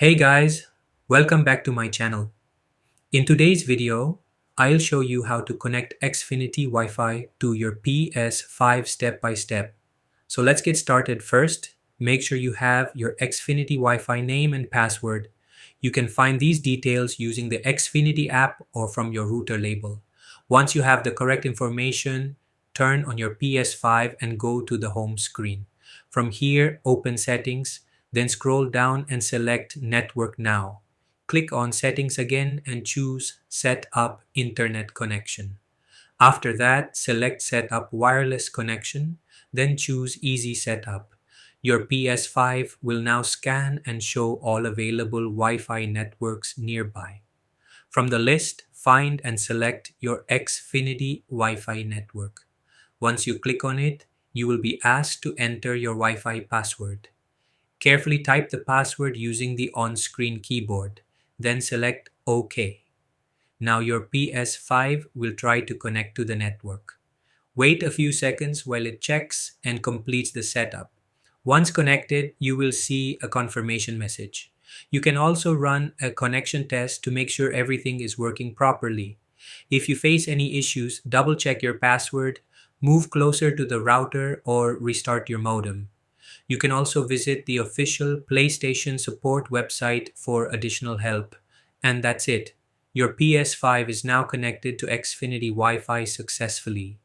Hey guys, welcome back to my channel. In today's video, I'll show you how to connect Xfinity Wi-Fi to your PS5 step by step. So let's get started first. Make sure you have your Xfinity Wi-Fi name and password. You can find these details using the Xfinity app or from your router label. Once you have the correct information, turn on your PS5 and go to the home screen. From here, open Settings, then scroll down and select Network Now. Click on Settings again and choose Set up Internet Connection. After that, select Set up Wireless Connection, then choose Easy Setup. Your PS5 will now scan and show all available Wi-Fi networks nearby. From the list, find and select your Xfinity Wi-Fi network. Once you click on it, you will be asked to enter your Wi-Fi password. Carefully type the password using the on-screen keyboard, then select OK. Now your PS5 will try to connect to the network. Wait a few seconds while it checks and completes the setup. Once connected, you will see a confirmation message. You can also run a connection test to make sure everything is working properly. If you face any issues, double check your password, move closer to the router, or restart your modem. You can also visit the official PlayStation support website for additional help. And that's it. Your PS5 is now connected to Xfinity Wi-Fi successfully.